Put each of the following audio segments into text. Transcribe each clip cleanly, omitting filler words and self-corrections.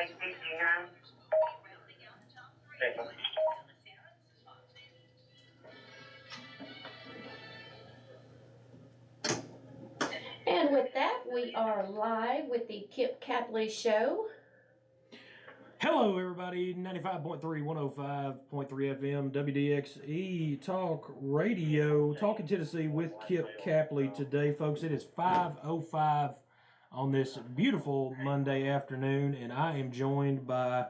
569. And with that, we are live with the Capley Show. Hello, everybody. 95.3, 105.3 FM, WDXE Talk Radio, Talking Tennessee with Kip Capley today, folks. It is 5:05 on this beautiful Monday afternoon, and I am joined by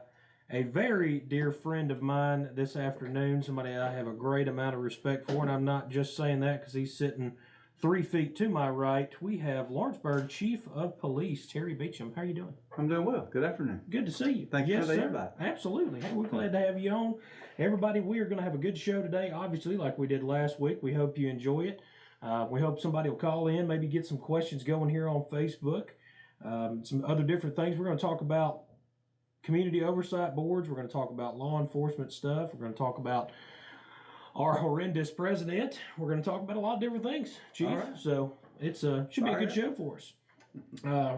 a very dear friend of mine this afternoon, somebody I have a great amount of respect for, and I'm not just saying that because he's sitting 3 feet to my right. We have Lawrenceburg Chief of Police, Terry Beecham. How are you doing? I'm doing well. Good afternoon. Good to see you. Thank you for the invite. Absolutely. Hey, we're glad to have you on. Everybody, we are going to have a good show today, obviously, like we did last week. We hope you enjoy it. We hope somebody will call in, maybe get some questions going here on Facebook. Some other different things. We're going to talk about community oversight boards. We're going to talk about law enforcement stuff. We're going to talk about our horrendous president. We're going to talk about a lot of different things, Chief. Right. So it's should be a good show for us.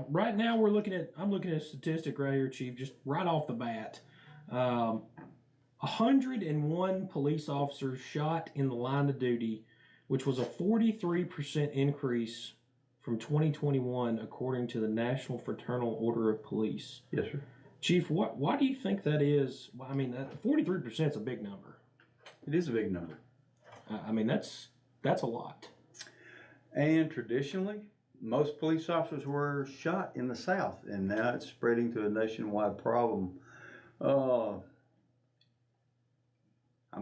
Right now, I'm looking at a statistic right here, Chief, just right off the bat. 101 police officers shot in the line of duty, which was a 43% increase from 2021, according to the National Fraternal Order of Police. Yes, sir. Chief, why do you think that is? I mean, 43% is a big number. It is a big number. I mean, that's a lot. And traditionally, most police officers were shot in the South, and now it's spreading to a nationwide problem. I'm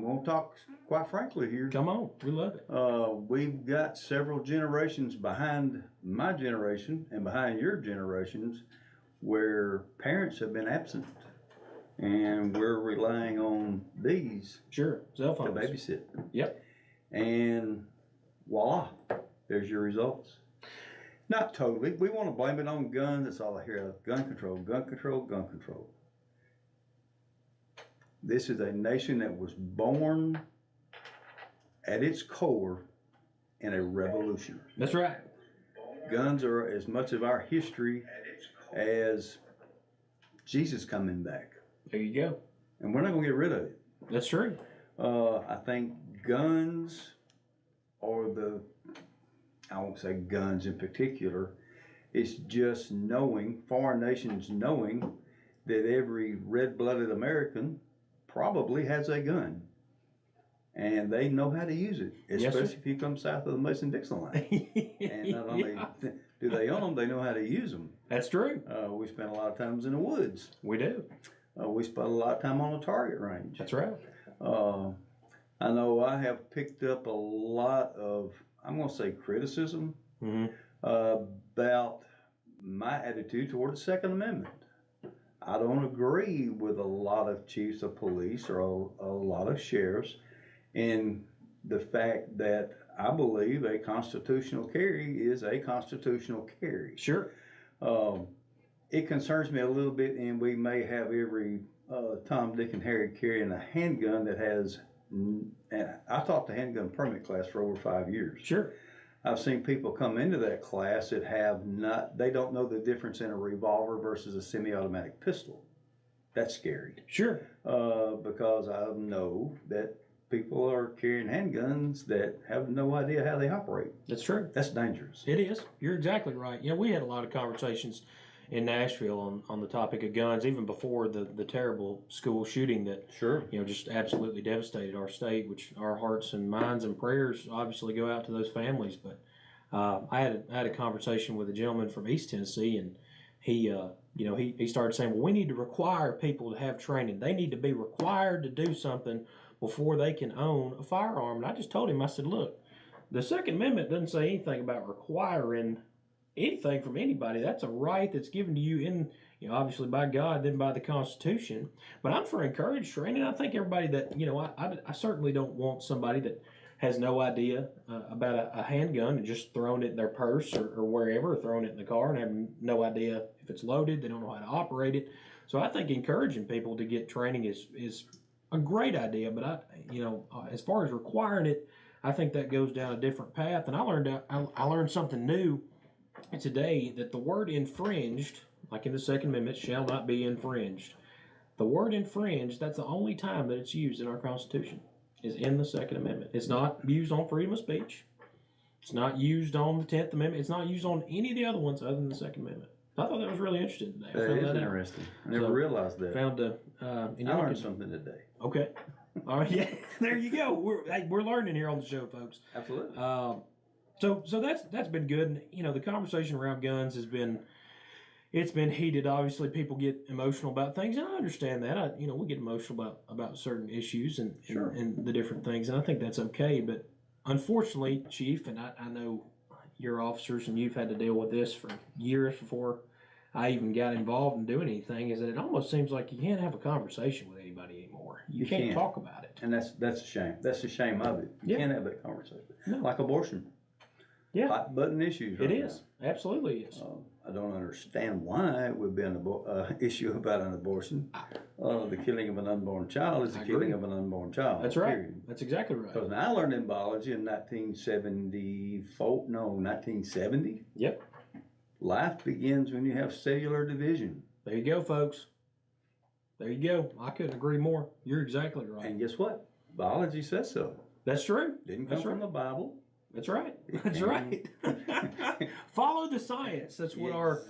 going to talk quite frankly here. Come on, we love it. We've got several generations behind my generation and behind your generations where parents have been absent. And we're relying on these cell phones to babysit. Yep. And voila, there's your results. Not totally. We want to blame it on guns. That's all I hear. Gun control, gun control, gun control. This is a nation that was born at its core in a revolution. That's right. Guns are as much of our history as Jesus coming back. There you go. And we're not going to get rid of it. That's true. I think guns, or I won't say guns in particular, it's just knowing, foreign nations knowing that every red-blooded American probably has a gun. And they know how to use it, especially if you come south of the Mason-Dixon line. And not only do they own them, they know how to use them. That's true. We spend a lot of times in the woods. We do. We spend a lot of time on a target range. That's right. I know I have picked up a lot of, I'm going to say, criticism about my attitude toward the Second Amendment. I don't agree with a lot of chiefs of police or a lot of sheriffs in the fact that I believe a constitutional carry is a constitutional carry. Sure. It concerns me a little bit, and we may have every Tom, Dick, and Harry carrying a handgun that has, and I taught the handgun permit class for over 5 years. Sure. I've seen people come into that class that they don't know the difference in a revolver versus a semi-automatic pistol. That's scary. Sure. Because I know that people are carrying handguns that have no idea how they operate. That's true. That's dangerous. It is. You're exactly right. We had a lot of conversations in Nashville on the topic of guns, even before the terrible school shooting that just absolutely devastated our state, which our hearts and minds and prayers obviously go out to those families. But I had a conversation with a gentleman from East Tennessee, and he started saying, well, we need to require people to have training. They need to be required to do something before they can own a firearm. And I just told him, I said, look, the Second Amendment doesn't say anything about requiring anything from anybody. That's a right that's given to you in, obviously by God, then by the Constitution. But I'm for encouraged training. I think everybody that, I certainly don't want somebody that has no idea about a handgun and just throwing it in their purse or wherever, or throwing it in the car and having no idea if it's loaded. They don't know how to operate it. So I think encouraging people to get training is a great idea. But as far as requiring it, I think that goes down a different path. And I learned something new today, that the word infringed, like in the Second Amendment, shall not be infringed. The word infringed, that's the only time that it's used in our Constitution, is in the Second Amendment. It's not used on freedom of speech. It's not used on the 10th Amendment. It's not used on any of the other ones other than the Second Amendment. I thought that was really interesting today. That is interesting. I never realized that. Found I learned something today. Okay. All right. Yeah. There you go. We're learning here on the show, folks. Absolutely. So that's been good. And, you know, the conversation around guns has been, it's been heated. Obviously, people get emotional about things, and I understand that. We get emotional about certain issues and the different things, and I think that's okay. But unfortunately, Chief, and I know your officers and you've had to deal with this for years before I even got involved in doing anything, is that it almost seems like you can't have a conversation with anybody anymore. You can't talk about it. And that's a shame. That's the shame of it. You can't have that conversation. No. Like abortion. Yeah. Hot button issues right It is. now. Absolutely is. I don't understand why it would be an issue about an abortion. The killing of an unborn child is the killing of an unborn child. That's right. Period. That's exactly right. Because I learned in biology in 1970. Yep. Life begins when you have cellular division. There you go, folks. There you go. I couldn't agree more. You're exactly right. And guess what? Biology says so. That's true. Didn't come from the Bible. That's right. That's right. Follow the science. That's what our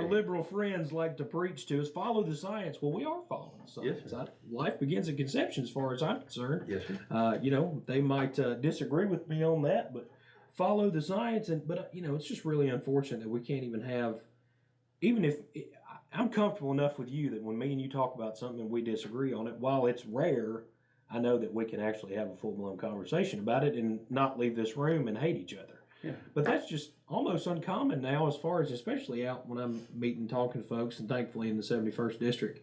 liberal friends like to preach to us. Follow the science. Well, we are following the science. Yes, Life begins at conception, as far as I'm concerned. Yes, sir. They might disagree with me on that, but follow the science. But it's just really unfortunate that we can't even have, even if I'm comfortable enough with you that when me and you talk about something and we disagree on it, while it's rare, I know that we can actually have a full-blown conversation about it and not leave this room and hate each other. Yeah. But that's just almost uncommon now, as far as, especially out when I'm meeting, talking to folks, and thankfully in the 71st District,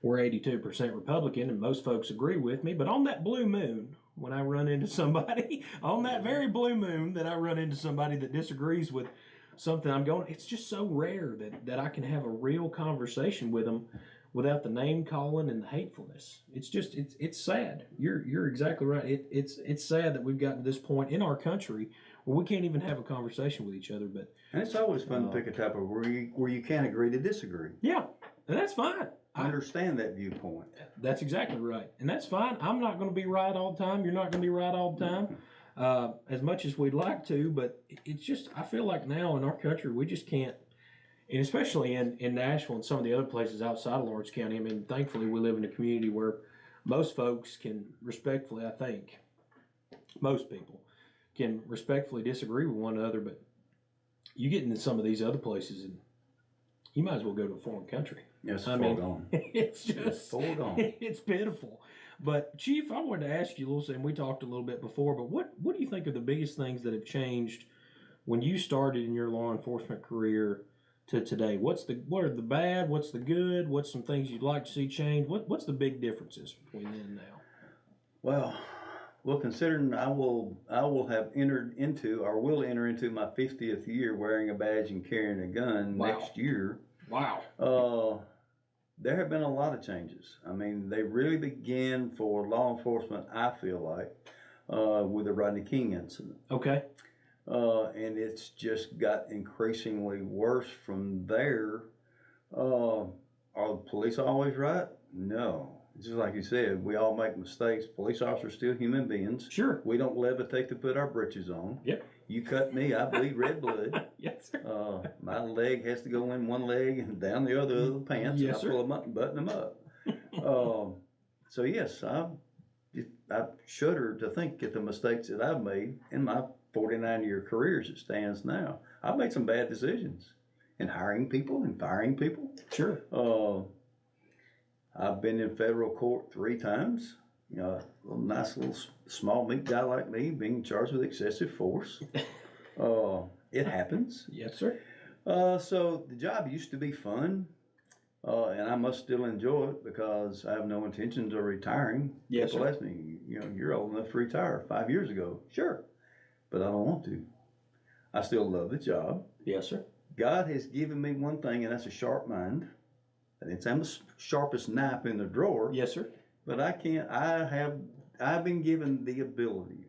we're 82% Republican, and most folks agree with me. But on that blue moon, when I run into somebody, on that very blue moon that I run into somebody that disagrees with something I'm going, it's just so rare that I can have a real conversation with them without the name calling and the hatefulness. It's just, it's sad. You're exactly right. It's sad that we've gotten to this point in our country where we can't even have a conversation with each other. And it's always fun to pick a topic where you can't agree to disagree. Yeah, and that's fine. I understand that viewpoint. That's exactly right, and that's fine. I'm not going to be right all the time. You're not going to be right all the time, as much as we'd like to. But it's just, I feel like now in our country we just can't. And especially in Nashville and some of the other places outside of Lawrence County, I mean, thankfully we live in a community where most folks can respectfully, I think, most people can respectfully disagree with one another, but you get into some of these other places and you might as well go to a foreign country. Yes, foregone. It's just, it's foregone. It's pitiful. But Chief, I wanted to ask you a little, and we talked a little bit before, but what do you think are the biggest things that have changed when you started in your law enforcement career to today? What are the bad? What's the good? What's some things you'd like to see change? What's the big differences between then and now? Well, considering I will have entered into, or will enter into, my 50th year wearing a badge and carrying a gun next year. Wow. There have been a lot of changes. I mean, they really began for law enforcement, I feel like, with the Rodney King incident. Okay. And it's just got increasingly worse from there. Are the police always right? No. Just like you said, we all make mistakes. Police officers are still human beings. Sure. We don't levitate to put our britches on. Yep. You cut me, I bleed red blood. Yes, sir. My leg has to go in one leg and down the other of the pants. Yes, and sir. I pull them up and button them up. So yes, I shudder to think at the mistakes that I've made in my 49-year career as it stands now. I've made some bad decisions in hiring people and firing people. Sure. I've been in federal court 3 times. You know, a nice little small meat guy like me being charged with excessive force. It happens. Yes, sir. So the job used to be fun, and I must still enjoy it because I have no intentions of retiring. Yes, People sir. ask me, you're old enough to retire 5 years ago. Sure, but I don't want to. I still love the job. Yes, sir. God has given me one thing, and that's a sharp mind. I didn't say I'm the sharpest knife in the drawer. Yes, sir. But I've been given the ability,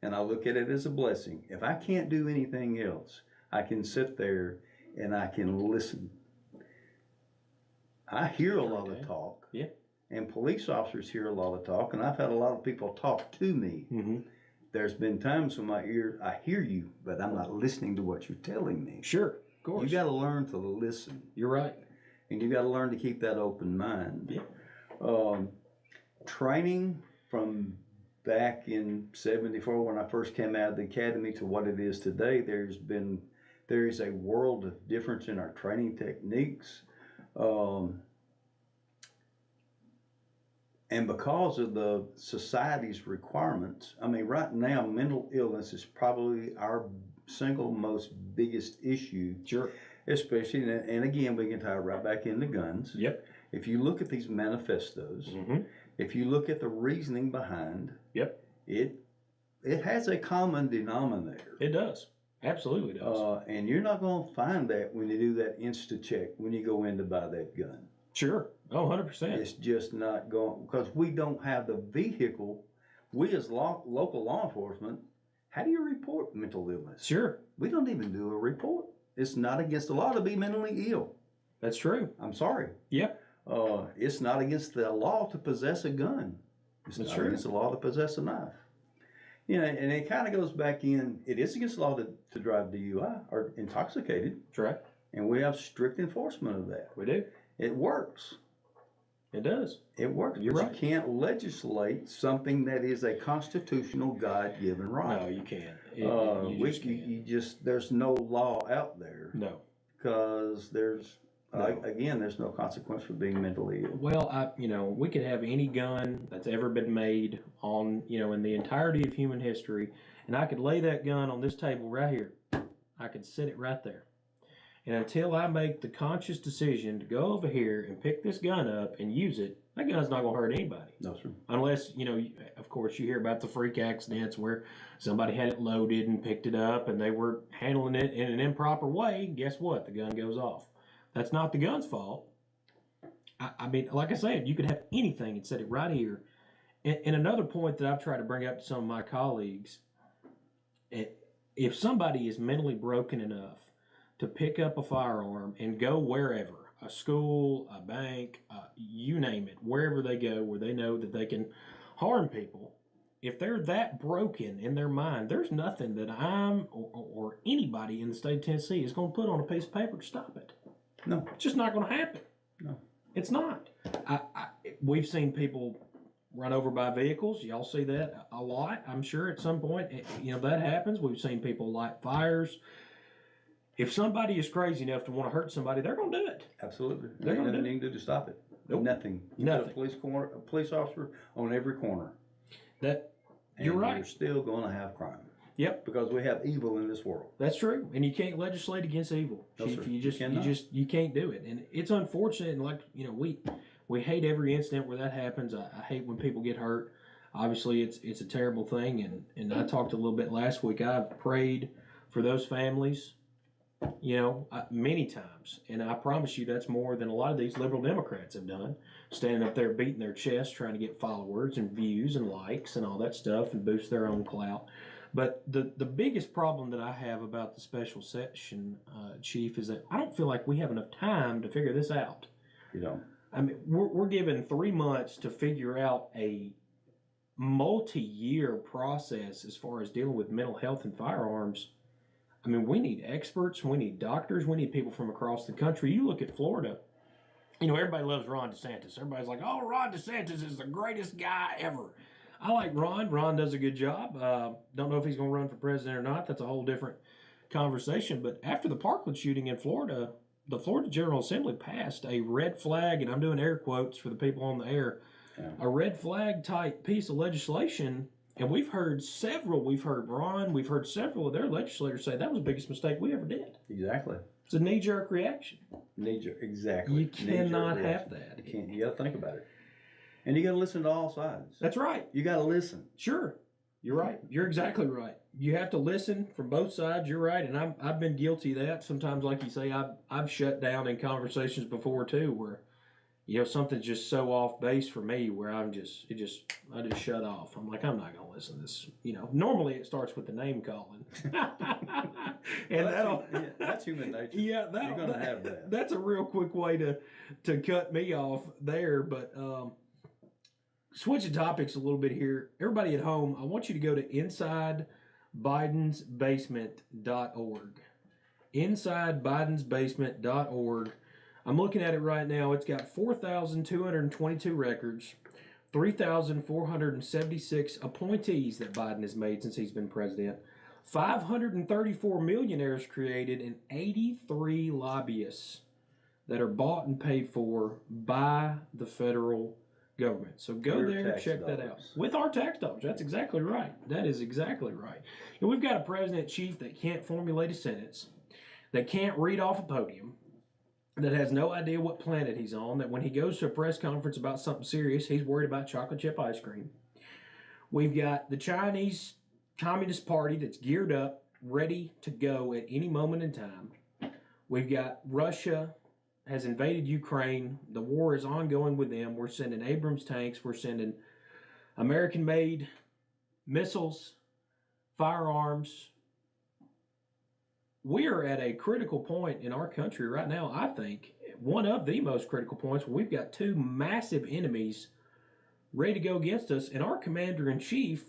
and I look at it as a blessing. If I can't do anything else, I can sit there and I can listen I hear a lot of talk. Yeah. And police officers hear a lot of talk, and I've had a lot of people talk to me. Mm-hmm. There's been times when my ear, I hear you, but I'm not listening to what you're telling me. Sure, of course. You got to learn to listen. You're right. And you got to learn to keep that open mind. Yeah. Training from back in '74 when I first came out of the academy to what it is today, there is a world of difference in our training techniques. And because of the society's requirements, I mean, right now, mental illness is probably our single most biggest issue. Sure. Especially, and again, we can tie it right back into guns. Yep. If you look at these manifestos, if you look at the reasoning behind, it has a common denominator. It does. Absolutely does. And you're not going to find that when you do that insta check when you go in to buy that gun. Sure. Oh, 100%. It's just not going, because we don't have the vehicle. We as local law enforcement, how do you report mental illness? Sure. We don't even do a report. It's not against the law to be mentally ill. That's true. I'm sorry. Yep. It's not against the law to possess a gun. It's That's not true. against the law to possess a knife. You know, and it kind of goes back in, it is against the law to drive DUI or intoxicated. That's right. And we have strict enforcement of that. We do. It works. It does. It works. You're but right. You can't legislate something that is a constitutional God-given right. No, you can't. You just there's no law out there. No. Because there's no consequence for being mentally ill. Well, we could have any gun that's ever been made on, in the entirety of human history, and I could lay that gun on this table right here. I could sit it right there. And until I make the conscious decision to go over here and pick this gun up and use it, that gun's not going to hurt anybody. No, sir. Unless, of course, you hear about the freak accidents where somebody had it loaded and picked it up and they were handling it in an improper way. Guess what? The gun goes off. That's not the gun's fault. I mean, like I said, you could have anything and set it right here. And another point that I've tried to bring up to some of my colleagues, if somebody is mentally broken enough to pick up a firearm and go wherever, a school, a bank, you name it, wherever they go where they know that they can harm people, if they're that broken in their mind, there's nothing that I'm or anybody in the state of Tennessee is going to put on a piece of paper to stop it. No. It's just not going to happen. No. It's not. We've seen people run over by vehicles. Y'all see that a lot, I'm sure, at some point. That happens. We've seen people light fires. If somebody is crazy enough to want to hurt somebody, they're going to do it. Absolutely. They're There's gonna nothing do you can do to stop it. Nope. Nothing. You Nothing. put a police officer on every corner. You're right. You're still going to have crime. Yep. Because we have evil in this world. That's true, and you can't legislate against evil. No, sir. You can't do it, and it's unfortunate. And we hate every incident where that happens. I hate when people get hurt. Obviously, it's a terrible thing, and I talked a little bit last week. I've prayed for those families, many times, and I promise you that's more than a lot of these liberal Democrats have done, standing up there beating their chest, trying to get followers and views and likes and all that stuff and boost their own clout. But the biggest problem that I have about the special session, Chief, is that I don't feel like we have enough time to figure this out. You know. I mean, we're given 3 months to figure out a multi-year process as far as dealing with mental health and firearms. I mean, we need experts, we need doctors, we need people from across the country. You look at Florida, everybody loves Ron DeSantis. Everybody's like, oh, Ron DeSantis is the greatest guy ever. I like Ron. Ron does a good job. Don't know if he's going to run for president or not. That's a whole different conversation. But after the Parkland shooting in Florida, the Florida General Assembly passed a red flag, and I'm doing air quotes for the people on the air, a red flag type piece of legislation. And we've heard Ron, we've heard several of their legislators say that was the biggest mistake we ever did. Exactly. It's a knee-jerk reaction. Exactly. You cannot have that. You got to think about it. And you got to listen to all sides. That's right. You got to listen. Sure. You're right. You're exactly right. You have to listen from both sides. You're right. And I've been guilty of that. Sometimes, like you say, I've shut down in conversations before too, where, something's just so off base for me where I just shut off. I'm like, I'm not going to listen to this. Normally it starts with the name calling. And that's human nature. Yeah, you're going to have that. That's a real quick way to cut me off there. But switching topics a little bit here. Everybody at home, I want you to go to InsideBidensBasement.org. InsideBidensBasement.org. I'm looking at it right now. It's got 4,222 records, 3,476 appointees that Biden has made since he's been president, 534 millionaires created, and 83 lobbyists that are bought and paid for by the federal government. So go there and check that out. With our tax dollars. That's exactly right. That is exactly right. And we've got a president-chief that can't formulate a sentence, that can't read off a podium, that has no idea what planet he's on, that when he goes to a press conference about something serious, he's worried about chocolate chip ice cream. We've got the Chinese Communist Party that's geared up, ready to go at any moment in time. We've got Russia has invaded Ukraine. The war is ongoing with them. We're sending Abrams tanks. We're sending American-made missiles, firearms. We are at a critical point in our country right now, I think, one of the most critical points where we've got two massive enemies ready to go against us, and our commander-in-chief,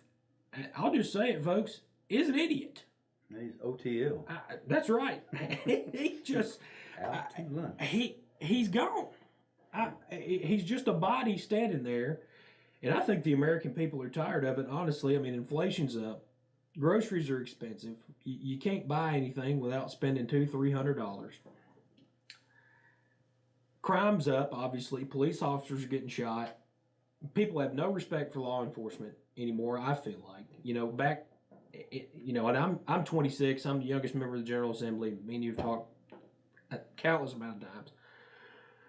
I'll just say it, folks, is an idiot. He's OTL. That's right. He just... Out to lunch. He's gone. He's just a body standing there, and I think the American people are tired of it, honestly. I mean, inflation's up. Groceries are expensive. You can't buy anything without spending $200-$300. Crime's up, obviously. Police officers are getting shot. People have no respect for law enforcement anymore, I feel like. And I'm 26. I'm the youngest member of the General Assembly. Me and you have talked a countless amount of times.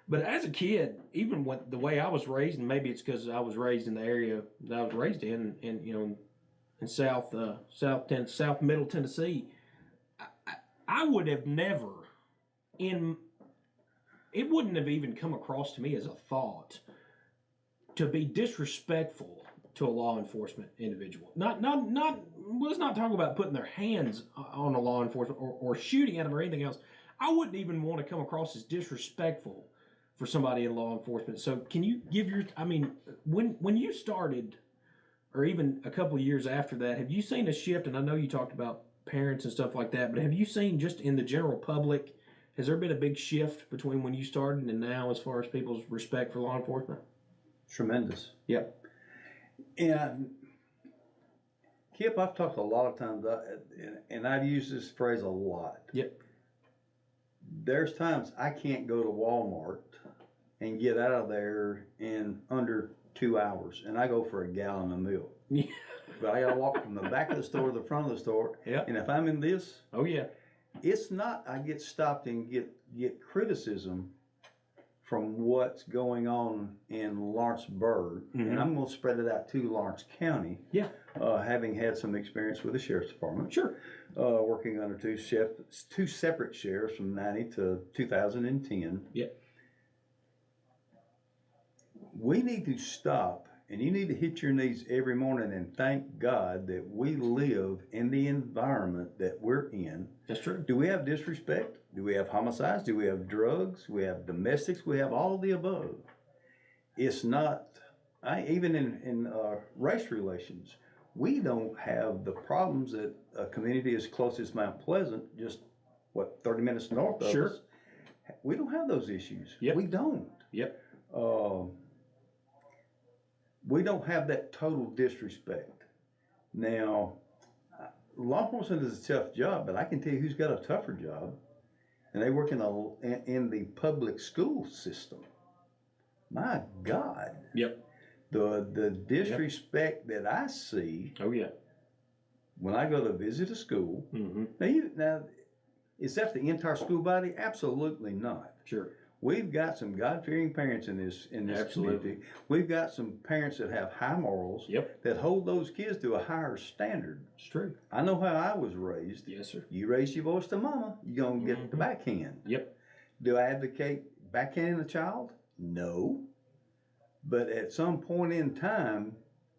But as a kid, even the way I was raised, and maybe it's because I was raised in the area that I was raised in, and in South Middle Tennessee, I would have never, it wouldn't have even come across to me as a thought to be disrespectful to a law enforcement individual. Let's not talk about putting their hands on a law enforcement or shooting at them or anything else. I wouldn't even want to come across as disrespectful for somebody in law enforcement. So can you give when you started, or even a couple of years after that, have you seen a shift? And I know you talked about parents and stuff like that, but have you seen just in the general public, has there been a big shift between when you started and now as far as people's respect for law enforcement? Tremendous. Yep. And Kip, I've talked a lot of times, and I've used this phrase a lot. Yep. There's times I can't go to Walmart and get out of there in under 2 hours, and I go for a gallon of milk. Yeah. But I gotta walk from the back of the store to the front of the store. Yeah. And if I'm in this, oh yeah, it's not I get stopped and get criticism from what's going on in Lawrenceburg, and I'm going to spread it out to Lawrence County. Yeah. Having had some experience with the sheriff's department. Sure. Working under two separate sheriffs from 90 to 2010. Yeah. We need to stop, and you need to hit your knees every morning and thank God that we live in the environment that we're in. That's true. Do we have disrespect? Do we have homicides? Do we have drugs? We have domestics? We have all of the above. It's not, even in race relations, we don't have the problems that a community as close as Mount Pleasant, just 30 minutes north of us. We don't have those issues. Yep. We don't. Yep. We don't have that total disrespect. Now, law enforcement is a tough job, but I can tell you who's got a tougher job, and they work in the public school system. My God. Yep. The disrespect that I see. Oh yeah. When I go to visit a school. Now, is that the entire school body? Absolutely not. Sure. We've got some God-fearing parents in this community. We've got some parents that have high morals. Yep. That hold those kids to a higher standard. It's true. I know how I was raised. Yes, sir. You raise your voice to mama, you're gonna get the backhand. Yep. Do I advocate backhanding a child? No. But at some point in time,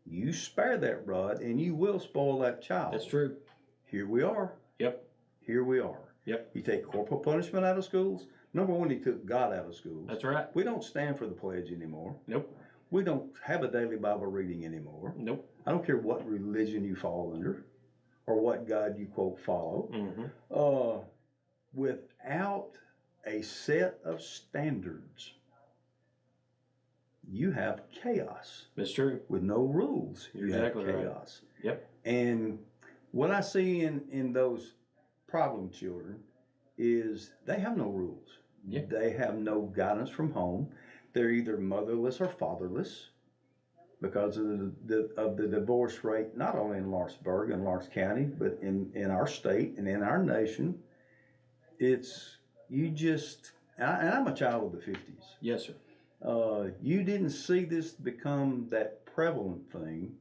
you spare that rod and you will spoil that child. That's true. Here we are. Yep. Here we are. Yep. You take corporal punishment out of schools. Number one, he took God out of schools. That's right. We don't stand for the pledge anymore. Nope. We don't have a daily Bible reading anymore. Nope. I don't care what religion you fall under or what God you quote follow. Mm-hmm. Without a set of standards, you have chaos. That's true. With no rules, you Exactly have chaos. Right. Yep. And what I see in those problem children is they have no rules. Yep. They have no guidance from home. They're either motherless or fatherless because of the divorce rate, not only in Lawrenceburg and Lawrence County, but in our state and in our nation. It's, you just, and I'm a child of the 50s. Yes, sir. You didn't see this become that prevalent thing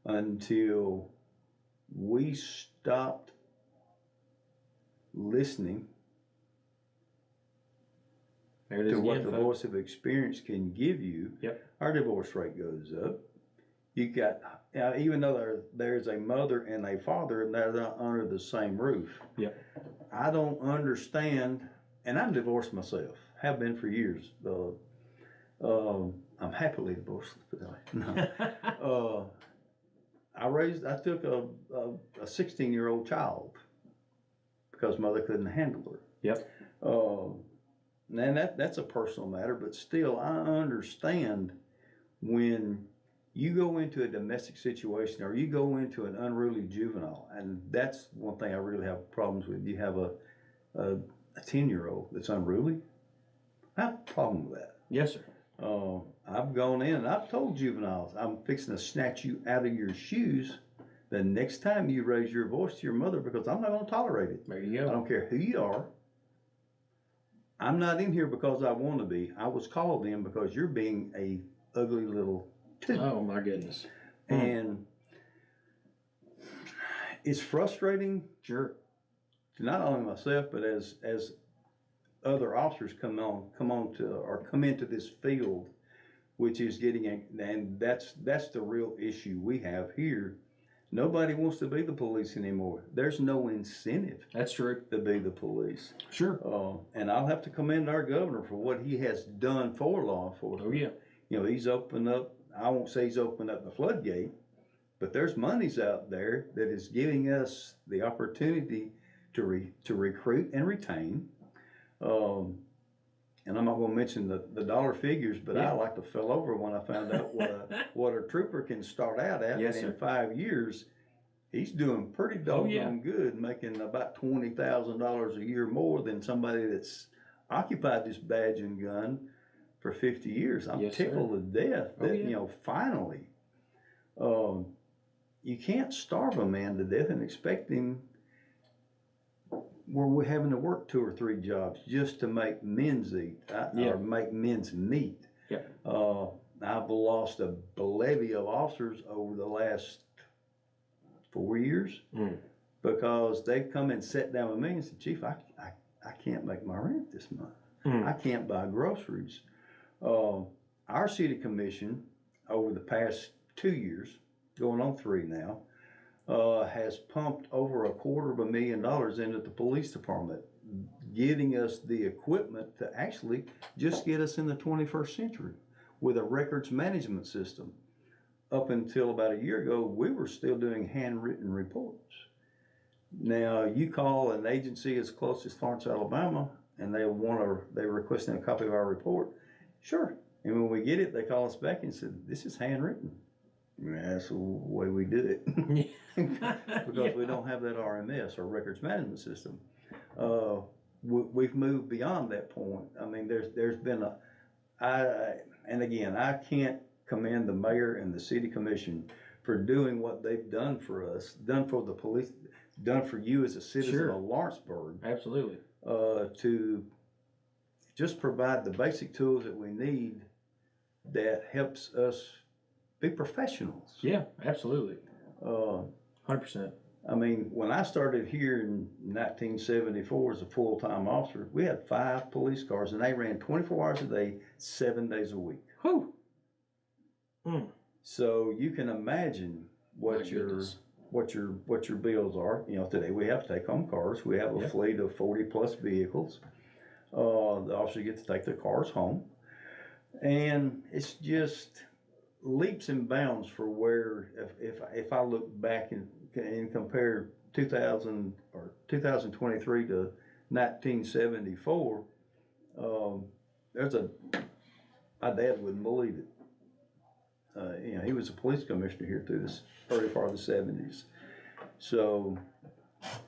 until we stopped listening There it is to what again, the folks. voice of experience can give you. Yep. Our divorce rate goes up. You got, even though there's a mother and a father and they're not under the same roof. Yep. I don't understand, and I'm divorced myself, have been for years. I'm happily divorced. No. I took a 16-year-old child because mother couldn't handle her. Yep. And that's a personal matter, but still, I understand when you go into a domestic situation or you go into an unruly juvenile, and that's one thing I really have problems with. You have a 10-year-old that's unruly. I have a problem with that. Yes, sir. I've gone in and I've told juveniles, I'm fixing to snatch you out of your shoes the next time you raise your voice to your mother because I'm not going to tolerate it. There you I go. don't care who you are. I'm not in here because I want to be. I was called in because you're being a ugly little toot. Oh my goodness. And it's frustrating, Sure. to not only myself, but as other officers come into this field, which is and that's the real issue we have here. Nobody wants to be the police anymore. There's no incentive That's true. to be the police. Sure. And I'll have to commend our governor for what he has done for law enforcement. Oh yeah. You know, he's opened up, I won't say he's opened up the floodgate, but there's monies out there that is giving us the opportunity to recruit and retain. And I'm not going to mention the dollar figures, but Yeah. I like to fell over when I found out what a trooper can start out at. Yes, and sir. in 5 years, he's doing pretty doggone yeah. good, making about $20,000 a year more than somebody that's occupied this badge and gun for 50 years. I'm Yes, tickled to death Oh, that, yeah. finally, you can't starve a man to death and expect him where we're having to work 2 or 3 jobs just to make men's eat, Yeah. or make men's meat. Yeah. I've lost a levy of officers over the last 4 years because they've come and sat down with me and said, Chief, I can't make my rent this month. I can't buy groceries. Our city commission over the past 2 years, going on 3 now, has pumped over $250,000 into the police department, giving us the equipment to actually just get us in the 21st century with a records management system. Up until about a year ago, we were still doing handwritten reports. Now, you call an agency as close as Florence, Alabama, and they're requesting a copy of our report. Sure. And when we get it, they call us back and say, this is handwritten. Yeah, that's the way we do it. Because we don't have that RMS or records management system. We've moved beyond that point. I mean, there's been and again, I can't commend the mayor and the city commission for doing what they've done for us, done for the police, done for you as a citizen Sure. of Lawrenceburg. Absolutely. To just provide the basic tools that we need that helps us be professionals. Yeah, absolutely. 100%. I mean, when I started here in 1974 as a full-time officer, we had 5 police cars, and they ran 24 hours a day, 7 days a week. Whew. So you can imagine what your bills are. You know, today we have take-home cars. We have a fleet of 40-plus vehicles. The officer gets to take their cars home, and it's just leaps and bounds for where if I look back and compare 2000 or 2023 to 1974, my dad wouldn't believe it. You know, he was a police commissioner here through this early part of the 70s. So,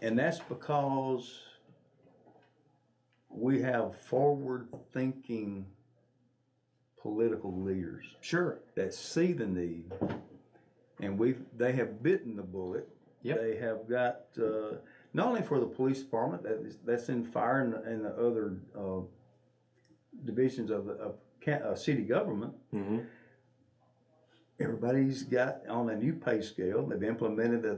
and that's because we have forward-thinking political leaders. Sure. That see the need, and they have bitten the bullet. Yep. They have got not only for the police department, that's in fire and the other divisions of city government. Mm-hmm. Everybody's got on a new pay scale. They implemented a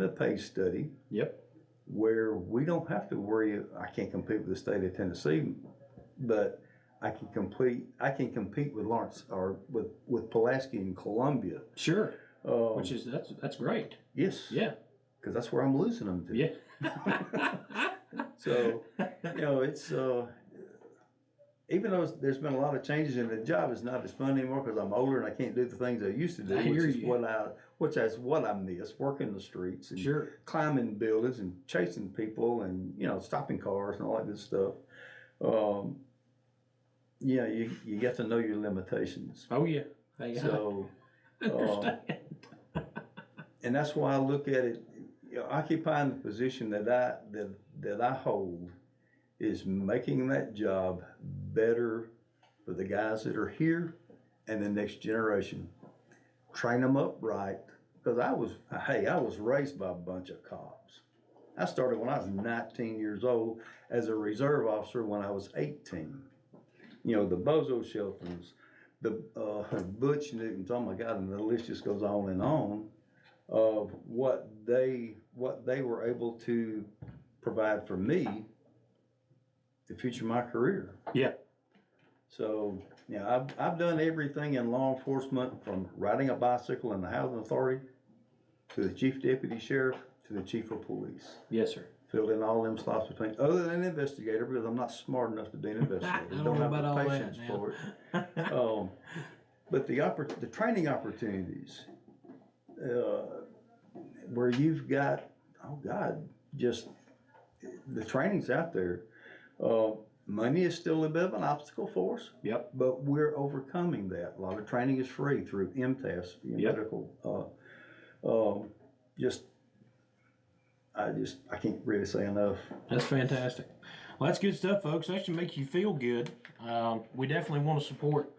pay study. Yep. Where we don't have to worry. I can't compete with the state of Tennessee, but I can compete with Lawrence or with Pulaski in Columbia. Sure. Which is that's great. Yes. Yeah. Because that's where I'm losing them to. Yeah. So, you know, it's even though there's been a lot of changes and the job is not as fun anymore because I'm older and I can't do the things I used to do, which is what I miss, working the streets and Sure. climbing buildings and chasing people and, you know, stopping cars and all that good stuff. Yeah, you get to know your limitations. Oh yeah. So, Understand. and that's why I look at it. You know, occupying the position that I hold is making that job better for the guys that are here and the next generation. Train them up right, because I was raised by a bunch of cops. I started when I was 19 years old as a reserve officer when I was 18. You know, the Bozo Sheltons, the Butch Newtons, oh my God, and the list just goes on and on of what they were able to provide for me to future my career. Yeah. So, you know, I've done everything in law enforcement, from riding a bicycle in the housing authority to the chief deputy sheriff to the chief of police. Yes, sir. Filled in all them slots between, other than investigator, because I'm not smart enough to be an investigator. I don't know have about the all patience that for it. But the training opportunities, where you've got, oh God, just the training's out there. Money is still a bit of an obstacle for us. Yep. But we're overcoming that. A lot of training is free through MTAS, medical. I can't really say enough. That's fantastic. Well, that's good stuff, folks. That should make you feel good. We definitely want to support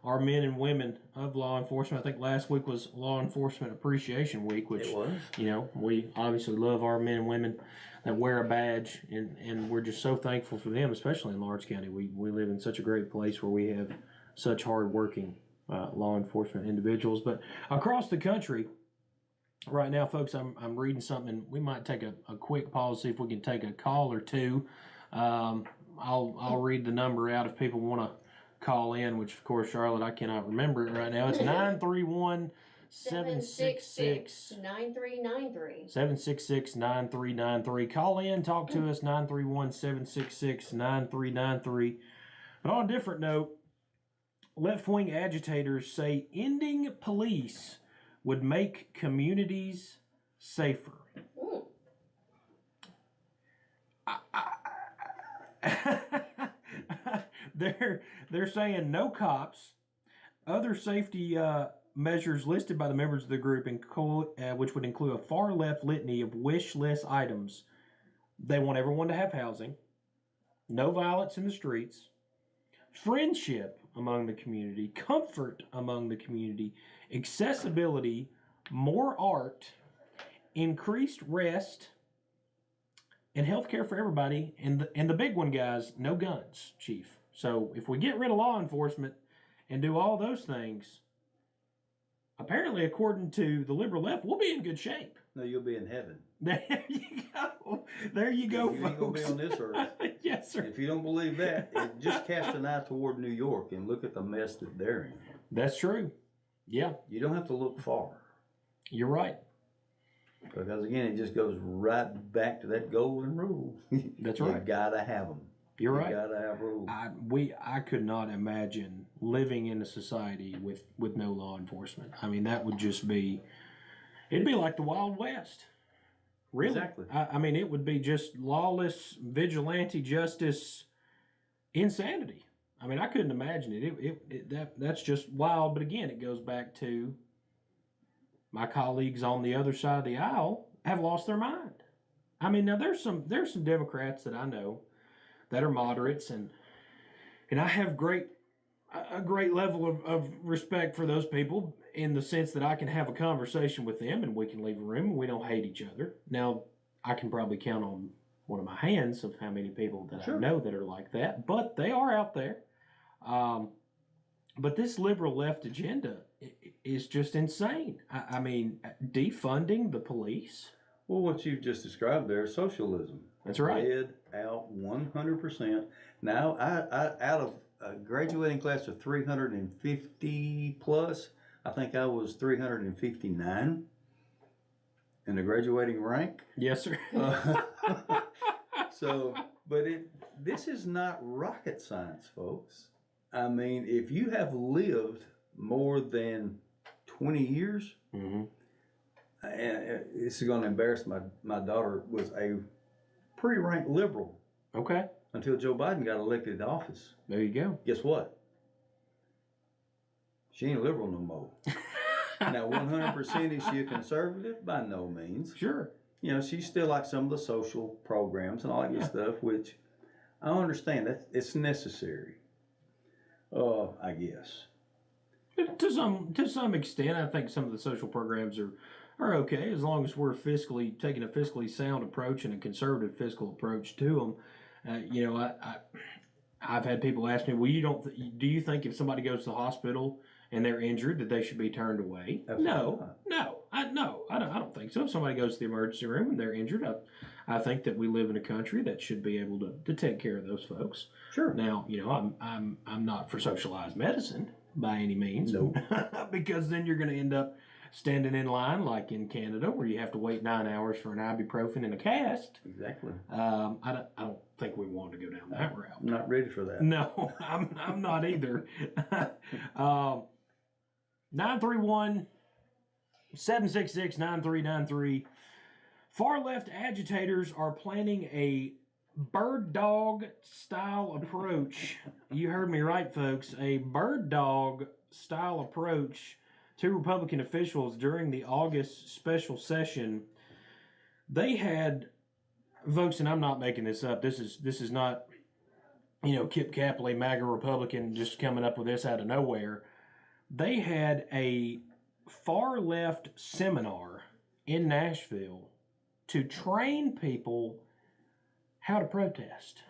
our men and women of law enforcement. I think last week was Law Enforcement Appreciation Week, which, It was. you know, we obviously love our men and women that wear a badge, and we're just so thankful for them, especially in Lawrence County. We live in such a great place where we have such hard-working law enforcement individuals. But across the country, right now, folks, I'm reading something. We might take a quick pause, see if we can take a call or two. I'll read the number out if people want to call in, which, of course, Charlotte, I cannot remember it right now. It's 931 766 9393. 766-9393. Call in, talk to us, 931-766-9393. But on a different note, left-wing agitators say ending police would make communities safer. They're saying no cops, other safety measures listed by the members of the group, which would include a far left litany of wish list items. They want everyone to have housing, no violence in the streets, friendship among the community, comfort among the community, accessibility, more art, increased rest, and health care for everybody. And the big one, guys, no guns, Chief. So if we get rid of law enforcement and do all those things, apparently, according to the liberal left, we'll be in good shape. No, you'll be in heaven. There you go. There you go, You ain't gonna be folks. on this earth. Yes, sir. If you don't believe that, just cast an eye toward New York and look at the mess that they're in. That's true. Yeah, You don't have to look far. you're right. Because again, it just goes right back to that golden rule. That's You right. gotta have them. You're right. You gotta have rules. I could not imagine living in a society with no law enforcement. I mean, that would just be, it'd be like the Wild West. Really. Exactly. I mean, it would be just lawless, vigilante justice, insanity. I mean, I couldn't imagine it. That's just wild. But again, it goes back to my colleagues on the other side of the aisle have lost their mind. I mean, now there's some Democrats that I know that are moderates, and I have a great level of respect for those people in the sense that I can have a conversation with them and we can leave a room and we don't hate each other. Now, I can probably count on one of my hands of how many people that Sure. I know that are like that, but they are out there. But this liberal left agenda is just insane. I mean, defunding the police. Well, what you've just described there is socialism. That's right. Dead out 100%. Now, I out of a graduating class of 350 plus, I think I was 359 in the graduating rank. Yes, sir. So, but this is not rocket science, folks. I mean, if you have lived more than 20 years, Mm-hmm. and this is going to embarrass my daughter, was a pretty ranked liberal Okay. until Joe Biden got elected to office. There you go. Guess what? She ain't liberal no more. Now, 100% is she a conservative? By no means. Sure. You know, she's still like some of the social programs and all that good stuff, which I understand. It's necessary. I guess. To some extent, I think some of the social programs are okay as long as we're taking a fiscally sound approach and a conservative fiscal approach to them. You know, I've had people ask me, well, do you think if somebody goes to the hospital and they're injured that they should be turned away? Absolutely No, I don't think so. If somebody goes to the emergency room and they're injured, I think that we live in a country that should be able to take care of those folks. Sure. Now, you know, I'm not for socialized medicine by any means. Nope. Because then you're going to end up standing in line like in Canada where you have to wait 9 hours for an ibuprofen and a cast. Exactly. I don't think we want to go down that route. I'm not ready for that. No, I'm not either. 931-766-9393. Far left agitators are planning a bird dog style approach. You heard me right, folks. A bird dog style approach to Republican officials during the August special session. They had, folks, and I'm not making this up. This is not, you know, Kip Capley, MAGA Republican, just coming up with this out of nowhere. They had a far left seminar in Nashville to train people how to protest.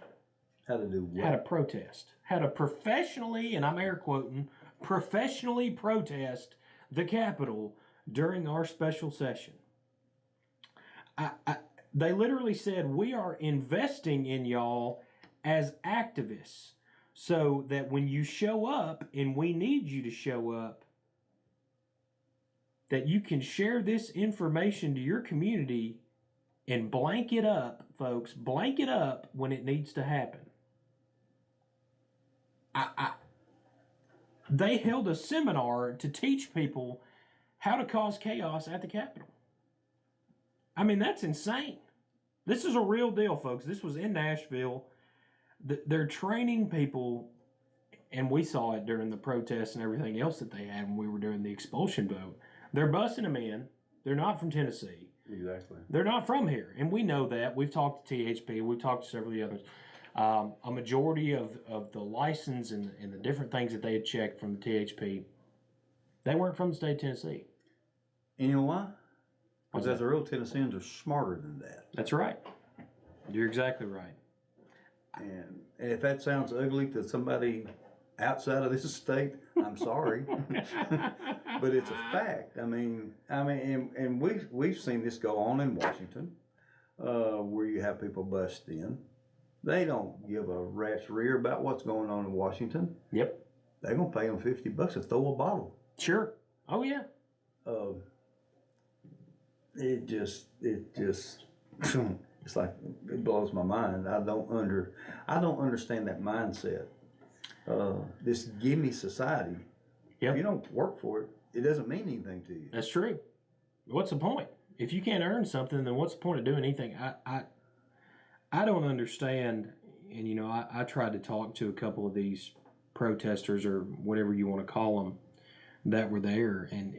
How to do what? How to protest. How to professionally, and I'm air quoting, professionally protest the Capitol during our special session. They literally said, we are investing in y'all as activists so that when you show up and we need you to show up, that you can share this information to your community and blank it up, folks, blank it up when it needs to happen. They held a seminar to teach people how to cause chaos at the Capitol. I mean, that's insane. This is a real deal, folks. This was in Nashville. They're training people, and we saw it during the protests and everything else that they had when we were doing the expulsion vote. They're busing them in. They're not from Tennessee. Exactly. They're not from here, and we know that. We've talked to THP. We've talked to several of the others. A majority of the license and the different things that they had checked from the THP, they weren't from the state of Tennessee. And you know why? Because as the real Tennesseans are smarter than that. That's right. You're exactly right. And if that sounds ugly to somebody outside of this state, I'm sorry, but it's a fact. I mean, and we've seen this go on in Washington, where you have people bust in. They don't give a rat's rear about what's going on in Washington. Yep. They're gonna pay them $50 to throw a bottle. Sure. Oh yeah. It just, it's like, it blows my mind. I don't understand that mindset. This gimme society. Yep. If you don't work for it, it doesn't mean anything to you. That's true. What's the point? If you can't earn something, then what's the point of doing anything? I don't understand. And you know, I tried to talk to a couple of these protesters or whatever you want to call them that were there, and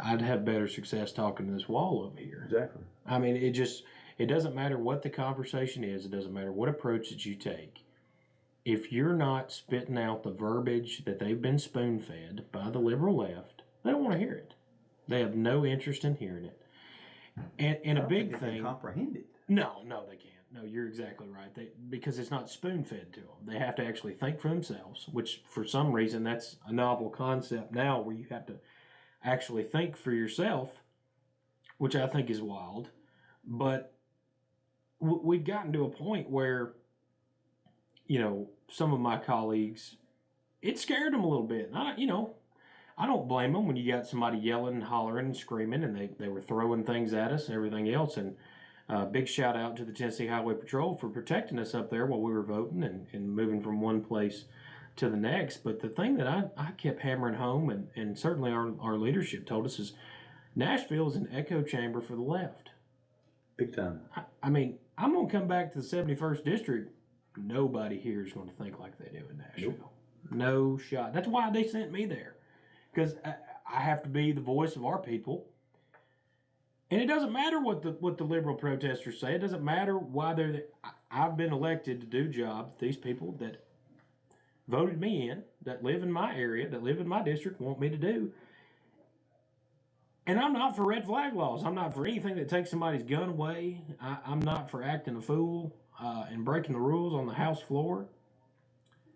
I'd have better success talking to this wall over here. Exactly. I mean, it doesn't matter what the conversation is. It doesn't matter what approach that you take. If you're not spitting out the verbiage that they've been spoon-fed by the liberal left, they don't want to hear it. They have no interest in hearing it. And a big thing. They can comprehend it. No, they can't. No, you're exactly right. Because it's not spoon-fed to them. They have to actually think for themselves, which for some reason that's a novel concept now, where you have to actually think for yourself, which I think is wild. But we've gotten to a point where, you know, some of my colleagues, it scared them a little bit. I don't blame them when you got somebody yelling and hollering and screaming, and they were throwing things at us and everything else. And big shout out to the Tennessee Highway Patrol for protecting us up there while we were voting and moving from one place to the next. But the thing that I kept hammering home, and certainly our leadership told us, is Nashville is an echo chamber for the left. Big time. I mean, I'm going to come back to the 71st District. Nobody here is going to think like they do in Nashville. Nope. No shot. That's why they sent me there. Because I have to be the voice of our people. And it doesn't matter what the liberal protesters say. It doesn't matter why they're there. I've been elected to do jobs these people that voted me in, that live in my area, that live in my district, want me to do. And I'm not for red flag laws. I'm not for anything that takes somebody's gun away. I'm not for acting a fool and breaking the rules on the House floor.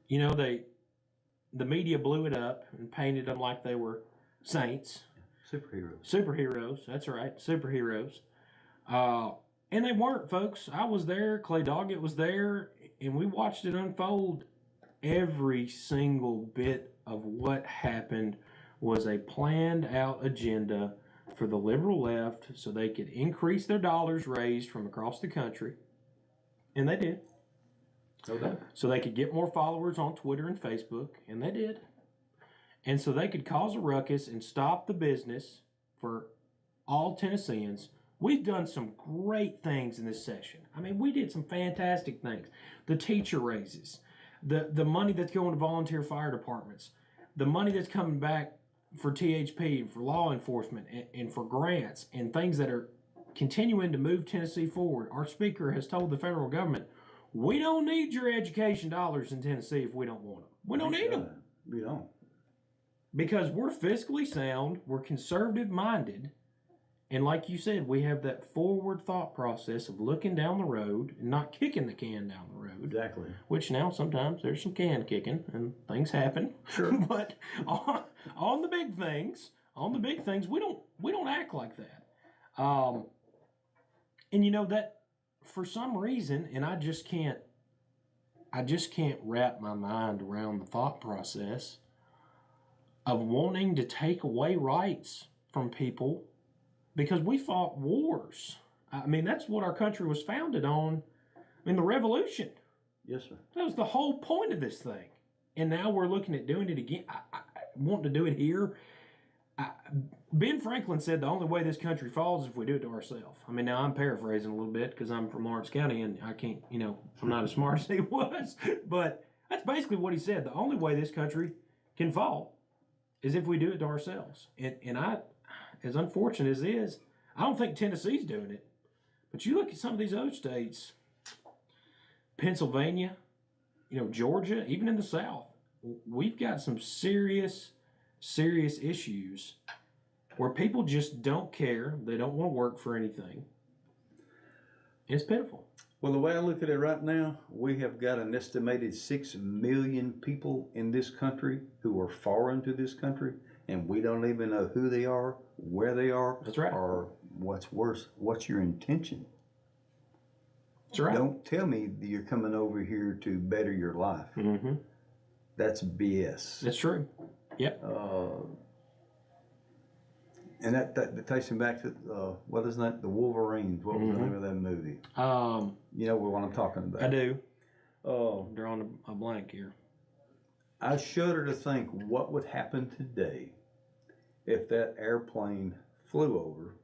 You know, the media blew it up and painted them like they were saints. Superheroes, that's right, superheroes. And they weren't, folks. I was there, Clay Doggett was there, and we watched it unfold. Every single bit of what happened was a planned out agenda for the liberal left so they could increase their dollars raised from across the country. And they did. Okay. So they could get more followers on Twitter and Facebook, and they did. And so they could cause a ruckus and stop the business for all Tennesseans. We've done some great things in this session. I mean, we did some fantastic things. The teacher raises, the money that's going to volunteer fire departments, the money that's coming back for THP, for law enforcement, and for grants, and things that are continuing to move Tennessee forward. Our speaker has told the federal government, we don't need your education dollars in Tennessee if we don't want them. We don't need them. We don't. Because we're fiscally sound, we're conservative minded, and like you said, we have that forward thought process of looking down the road and not kicking the can down the road. Exactly. Which now sometimes there's some can kicking and things happen. Sure. But on the big things, we don't act like that. And you know that for some reason, and I just can't wrap my mind around the thought process of wanting to take away rights from people because we fought wars. I mean, that's what our country was founded on in the Revolution. Yes, sir. That was the whole point of this thing. And now we're looking at doing it again. I want to do it here. Ben Franklin said the only way this country falls is if we do it to ourselves. I mean, now I'm paraphrasing a little bit because I'm from Lawrence County and I can't, I'm not as smart as he was. But that's basically what he said. The only way this country can fall is if we do it to ourselves. And I, as unfortunate as it is, I don't think Tennessee's doing it. But you look at some of these other states, Pennsylvania, Georgia, even in the South, we've got some serious issues where people just don't care. They don't want to work for anything. It's pitiful. Well, the way I look at it right now, we have got an estimated 6 million people in this country who are foreign to this country, and we don't even know who they are, where they are, That's right. or what's worse, what's your intention. That's right. Don't tell me that you're coming over here to better your life. Mm-hmm. That's BS. That's true. Yep. And that takes me back to what is that? The Wolverines. What was the name of that movie? You know what I'm talking about. I do. Drawing a blank here. I shudder to think what would happen today if that airplane flew over.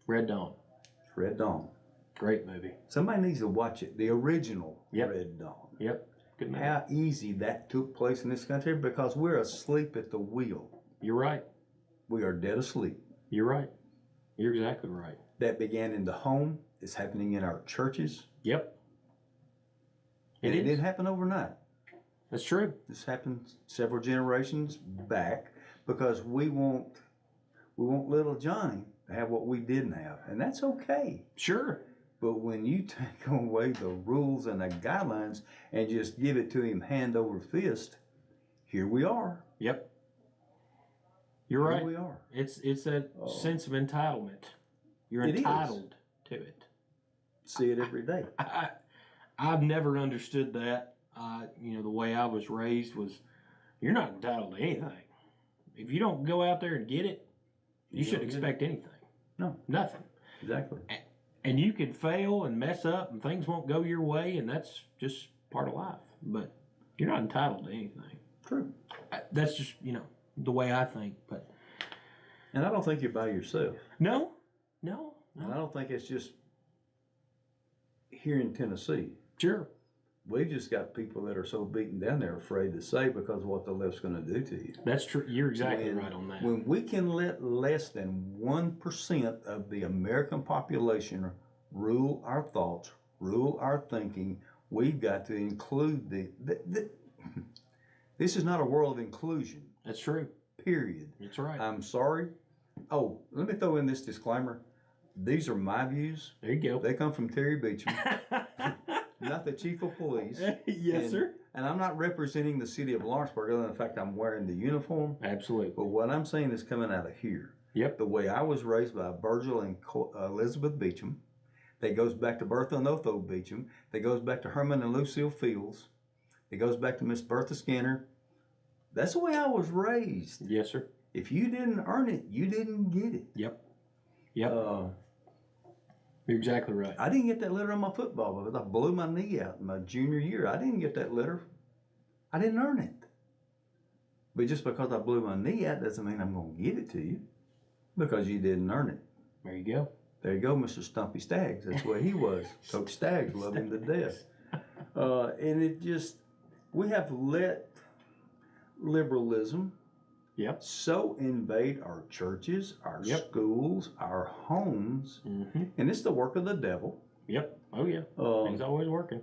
Red Dawn. Red Dawn. Great movie. Somebody needs to watch it. The original Red Dawn. Yep. Good movie. How easy that took place in this country because we're asleep at the wheel. You're right. We are dead asleep. You're right. You're exactly right. That began in the home. It's happening in our churches. Yep. It didn't happen overnight. That's true. This happened several generations back because we want little Johnny to have what we didn't have, and that's okay. Sure. But when you take away the rules and the guidelines and just give it to him hand over fist, here we are. Yep. You're right. Here we are. It's that sense of entitlement. You're entitled to it. See it every day. I've never understood that. The way I was raised was, you're not entitled to anything. If you don't go out there and get it, you shouldn't expect anything. No. Nothing. Exactly. And you can fail and mess up and things won't go your way, and that's just part of life. But you're not entitled to anything. True. That's just, the way I think. But And I don't think you're by yourself. No. And I don't think it's just here in Tennessee. Sure. We've just got people that are so beaten down they're afraid to say because of what the left's going to do to you. That's true. You're exactly right on that. When we can let less than 1% of the American population rule our thoughts, rule our thinking, we've got to include this is not a world of inclusion. That's true. Period. That's right. I'm sorry. Oh, let me throw in this disclaimer. These are my views. There you go. They come from Terry Beecham, not the chief of police. Yes, sir. And I'm not representing the city of Lawrenceburg, other than the fact I'm wearing the uniform. Absolutely. But what I'm saying is coming out of here. Yep. The way I was raised by Virgil and Elizabeth Beecham, that goes back to Bertha and Otho Beecham, that goes back to Herman and Lucille Fields, it goes back to Miss Bertha Skinner. That's the way I was raised. Yes, sir. If you didn't earn it, you didn't get it. Yep. You're exactly right. I didn't get that letter on my football because I blew my knee out in my junior year. I didn't get that letter. I didn't earn it. But just because I blew my knee out doesn't mean I'm going to give it to you because you didn't earn it. There you go. There you go, Mr. Stumpy Staggs. That's what he was. Coach Staggs loved him to death. And it just, we have let liberalism so invade our churches, our schools, our homes, and it's the work of the devil. Yep. Oh yeah. He's always working.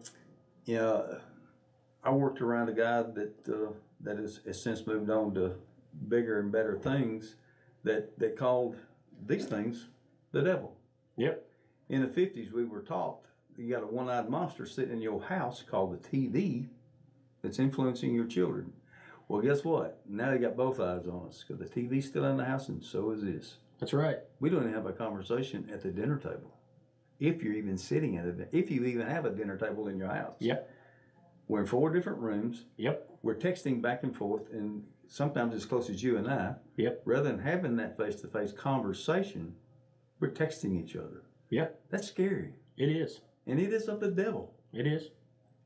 Yeah, I worked around a guy that has since moved on to bigger and better things that called these things the devil. Yep. In the 50s, we were taught you got a one-eyed monster sitting in your house called the TV that's influencing your children. Well, guess what? Now they got both eyes on us because the TV's still in the house and so is this. That's right. We don't even have a conversation at the dinner table. If you're even sitting at it, if you even have a dinner table in your house. Yep. We're in 4 different rooms. Yep. We're texting back and forth, and sometimes as close as you and I. Yep. Rather than having that face-to-face conversation, we're texting each other. Yep. That's scary. It is. And it is of the devil. It is.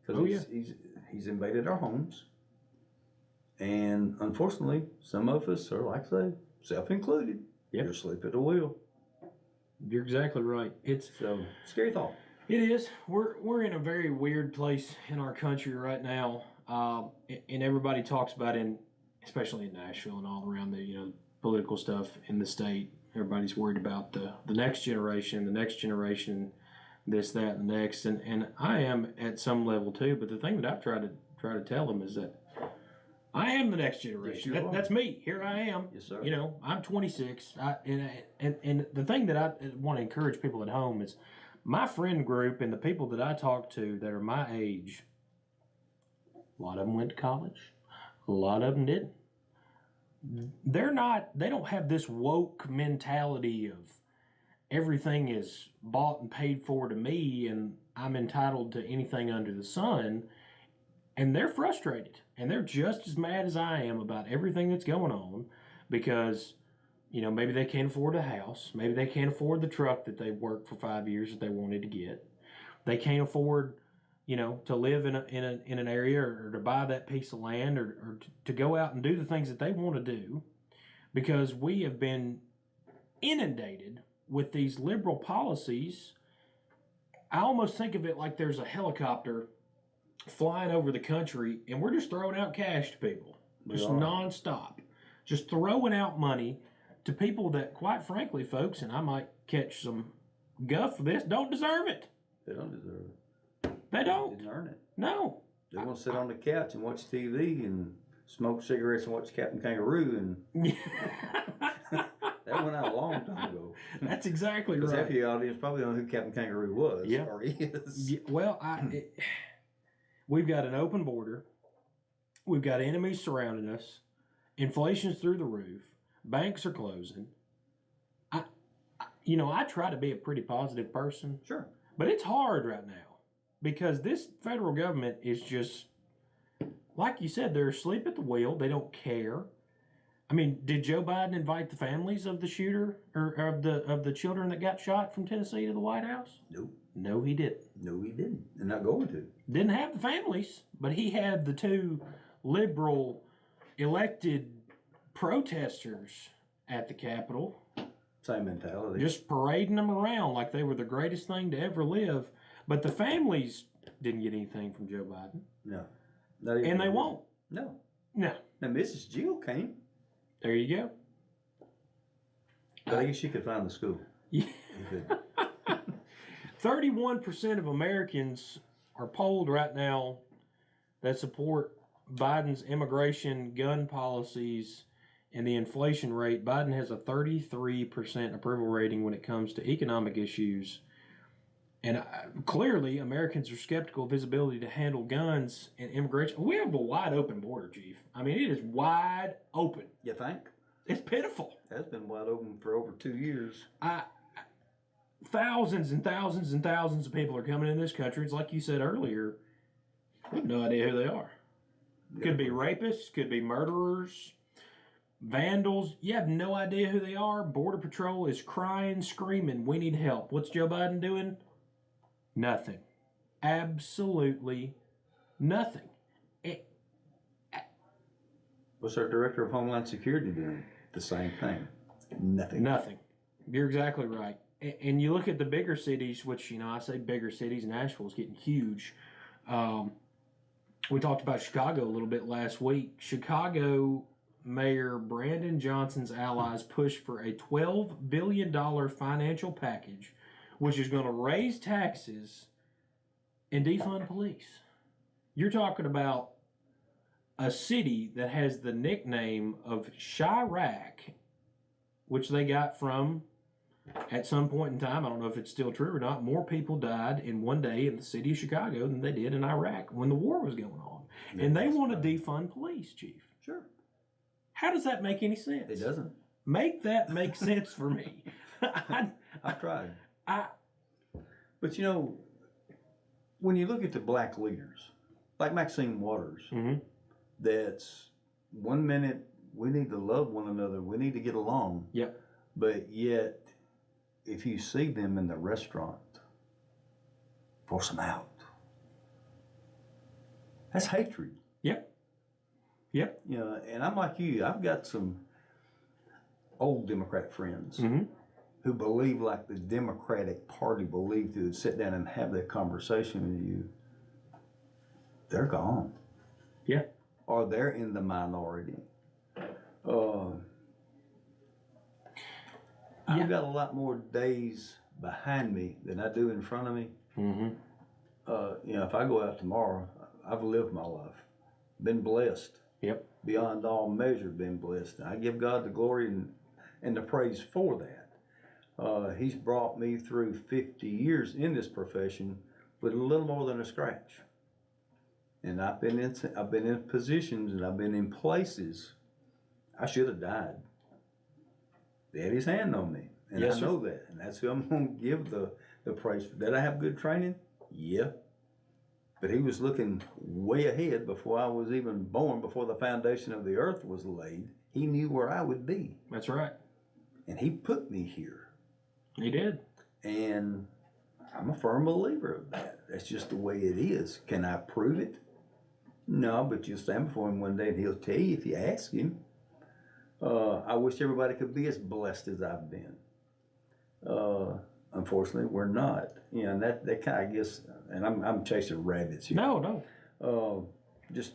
Because he's invaded our homes. And unfortunately, some of us are, like I say, self-included. You're asleep at the wheel. You're exactly right. It's so scary thought. It is. We're in a very weird place in our country right now, and everybody talks about especially in Nashville and all around the political stuff in the state. Everybody's worried about the next generation, this, that, and the next, and I am at some level too. But the thing that I've tried to tell them is that I am the next generation. Yes, that's me. Here I am. Yes, sir. I'm 26. And the thing that I want to encourage people at home is, My friend group and the people that I talk to that are my age, a lot of them went to college, a lot of them didn't. They don't have this woke mentality of everything is bought and paid for to me and I'm entitled to anything under the sun. And they're frustrated and they're just as mad as I am about everything that's going on because, maybe they can't afford a house. Maybe they can't afford the truck that they worked for 5 years that they wanted to get. They can't afford, to live in an area or to buy that piece of land or to go out and do the things that they want to do because we have been inundated with these liberal policies. I almost think of it like there's a helicopter flying over the country and we're just throwing out cash to people. Just nonstop. Just throwing out money to people that, quite frankly, folks, and I might catch some guff for this, don't deserve it. They don't deserve it. They don't. They didn't earn it. No. They want to sit on the couch and watch TV and smoke cigarettes and watch Captain Kangaroo and that went out a long time ago. That's exactly right. Because half right. of the audience probably don't know who Captain Kangaroo was Yeah. or is. Yeah, well, we've got an open border. We've got enemies surrounding us. Inflation's through the roof. Banks are closing. I try to be a pretty positive person. Sure. But it's hard right now because this federal government is just, like you said, they're asleep at the wheel. They don't care. I mean, did Joe Biden invite the families of the shooter or of the children that got shot from Tennessee to the White House? Nope. No, he didn't. No, he didn't. They're not going to. Didn't have the families, but he had the two liberal elected protesters at the Capitol. Same mentality. Just parading them around like they were the greatest thing to ever live. But the families didn't get anything from Joe Biden. No. And they won't. No. No. Now, Mrs. Jill came. There you go. But I guess she could find the school. Yeah. 31% of Americans are polled right now that support Biden's immigration, gun policies, and the inflation rate. Biden has a 33% approval rating when it comes to economic issues. And clearly, Americans are skeptical of his ability to handle guns and immigration. We have a wide open border, Chief. I mean, it is wide open. You think? It's pitiful. That's been wide open for over 2 years. Thousands and thousands and thousands of people are coming in this country. It's like you said earlier. We have no idea who they are. Could be rapists, could be murderers, vandals. You have no idea who they are. Border Patrol is crying, screaming, we need help. What's Joe Biden doing? Nothing. Absolutely nothing. What's our Director of Homeland Security doing? The same thing. Nothing. Nothing. You're exactly right. And you look at the bigger cities, which, I say bigger cities, Nashville's getting huge. We talked about Chicago a little bit last week. Chicago Mayor Brandon Johnson's allies pushed for a $12 billion financial package, which is going to raise taxes and defund police. You're talking about a city that has the nickname of Chirac, which they got from, at some point in time, I don't know if it's still true or not, more people died in one day in the city of Chicago than they did in Iraq when the war was going on. Yeah, and they want to defund police, Chief. Sure. How does that make any sense? It doesn't. Make that make sense for me. I've tried. But when you look at the black leaders, like Maxine Waters, that's 1 minute we need to love one another, we need to get along. Yep. But yet, if you see them in the restaurant, force them out. That's hatred. Yep. Yep. And I'm like you. I've got some old Democrat friends who believe like the Democratic Party believed to sit down and have that conversation with you. They're gone. Yeah. Or they're in the minority. I've got a lot more days behind me than I do in front of me. If I go out tomorrow, I've lived my life, been blessed. Yep. Beyond all measure, been blessed. And I give God the glory and the praise for that. He's brought me through 50 years in this profession with a little more than a scratch. And I've been in positions and I've been in places I should have died. He had his hand on me, and Yes, I sir. know that, and that's who I'm going to give the praise for. Did I have good training? Yeah. But he was looking way ahead before I was even born, before the foundation of the earth was laid. He knew where I would be. That's right. And he put me here. He did. And I'm a firm believer of that. That's just the way it is. Can I prove it? No, but you'll stand before him one day and he'll tell you if you ask him. I wish everybody could be as blessed as I've been. Unfortunately, we're not. You know, and that kind of, I guess, and I'm chasing rabbits here. No. Just,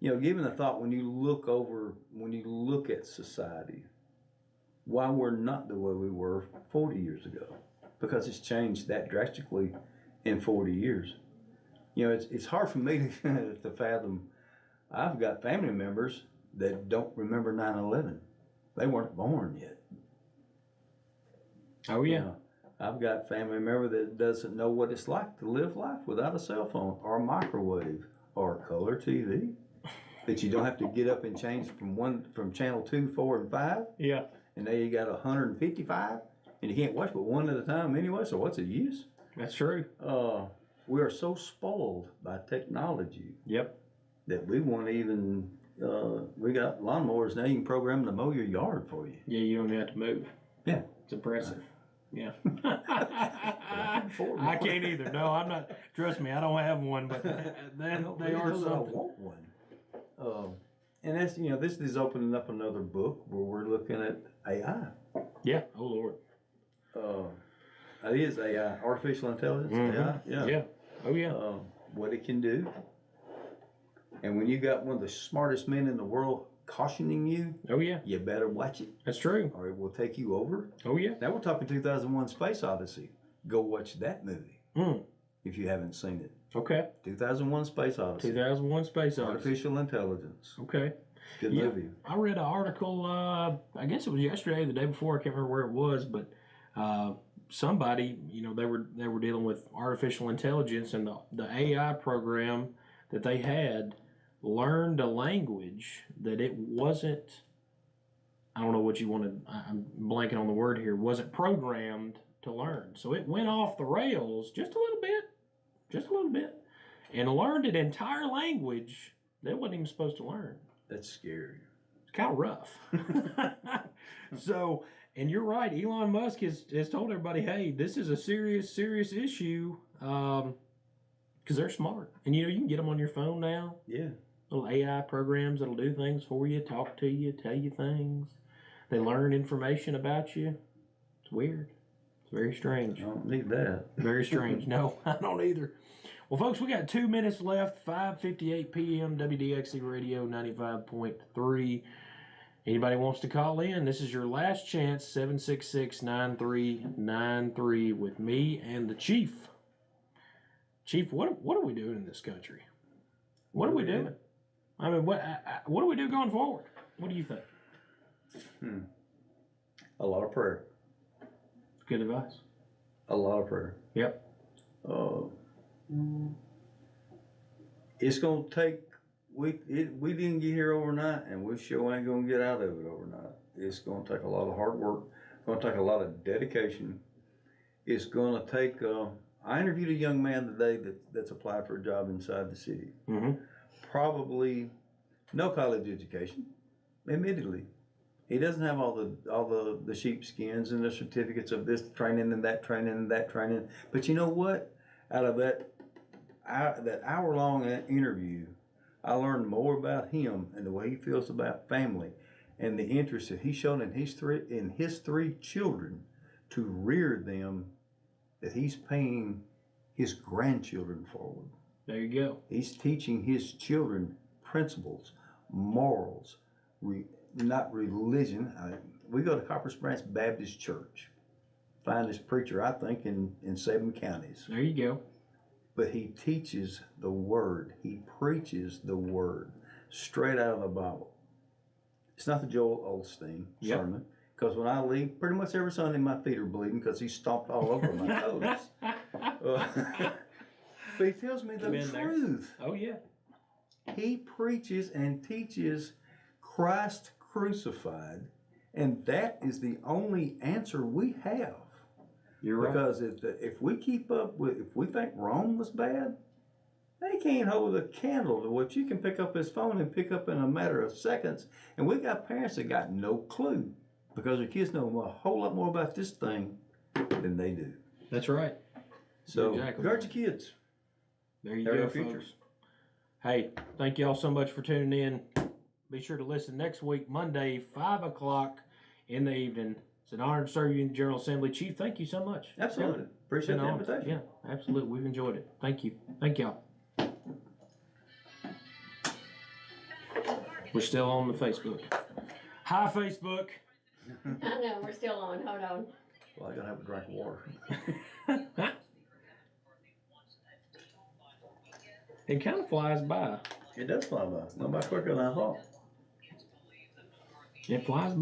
you know, given the thought when you look at society, why we're not the way we were 40 years ago, because it's changed that drastically in 40 years. You know, it's hard for me to fathom. I've got family members that don't remember 9/11. They weren't born yet. Oh, yeah. You know, I've got family member that doesn't know what it's like to live life without a cell phone or a microwave or a color TV. That you don't have to get up and change from channel 2, 4, and 5. Yeah. And now you got 155, and you can't watch but one at a time anyway. So what's the use? That's true. We are so spoiled by technology. Yep. That we won't even. We got lawnmowers now. You can program them to mow your yard for you. Yeah, you don't have to move. Yeah. It's impressive. Yeah. I can't either. No, I'm not. Trust me, I don't have one, but they are something. I want one. And that's, you know, this is opening up another book where we're looking at AI. Yeah. Oh, Lord. It is AI, artificial intelligence, AI. Yeah. Yeah. Oh, yeah. What it can do. And when you got one of the smartest men in the world cautioning you, Oh, yeah. you better watch it, That's true. or it will take you over. Oh, yeah. Now we're talking 2001 Space Odyssey. Go watch that movie if you haven't seen it. Okay. 2001 Space Odyssey. 2001 Space Odyssey. Artificial intelligence. Okay. Good movie. I read an article, I guess it was yesterday or the day before, I can't remember where it was, but somebody, you know, they were dealing with artificial intelligence, and the AI program that they had learned a language that it wasn't, I don't know what you want to, I'm blanking on the word here, wasn't programmed to learn. So it went off the rails just a little bit, and learned an entire language that it wasn't even supposed to learn. That's scary. It's kind of rough. So, and you're right, Elon Musk has told everybody, hey, this is a serious issue, because they're smart. And, you know, you can get them on your phone now. Yeah. Little AI programs that'll do things for you, talk to you, tell you things. They learn information about you. It's weird. It's very strange. I don't need that. Very strange. No, I don't either. Well, folks, we got 2 minutes left. 5:58 p.m. WDXE Radio 95.3. Anybody wants to call in? This is your last chance. 766-9393 with me and the Chief. Chief, what are we doing in this country? What are we doing? I mean, what do we do going forward? What do you think? A lot of prayer. Good advice. A lot of prayer. Yep. It's gonna take. We didn't get here overnight, and we sure ain't gonna get out of it overnight. It's gonna take a lot of hard work. It's gonna take a lot of dedication. It's gonna take. I interviewed a young man today that's applied for a job inside the city. Mm-hmm. Probably no college education, admittedly. He doesn't have all the sheepskins and the certificates of this training and that training and that training. But you know what? Out of that hour-long interview, I learned more about him and the way he feels about family and the interest that he showed in his three children to rear them, that he's paying his grandchildren forward. There you go. He's teaching his children principles, morals, not religion. We go to Copper Springs Baptist Church. Finest preacher, I think, in 7 counties. There you go. But he teaches the Word. He preaches the Word straight out of the Bible. It's not the Joel Osteen sermon, Because when I leave, pretty much every Sunday my feet are bleeding because he stomped all over my toes. But he tells me the truth. Oh, yeah. He preaches and teaches Christ crucified, and that is the only answer we have. You're right. Because if we keep up with, if we think Rome was bad, they can't hold a candle to what you can pick up his phone and pick up in a matter of seconds. And we got parents that got no clue because their kids know a whole lot more about this thing than they do. That's right. So, exactly. guard your kids. There you They're go, our future. folks. Hey, thank y'all so much for tuning in. Be sure to listen next week, Monday, 5 o'clock in the evening. It's an honor to serve you in the General Assembly. Chief, thank you so much. Absolutely. Appreciate the invitation. Yeah, absolutely. We've enjoyed it. Thank you. Thank y'all. We're still on the Facebook. Hi, Facebook. I know, we're still on. Hold on. Well, I gotta have a drink of water. It kind of flies by. It does fly by. Not by quicker than I thought. It flies by.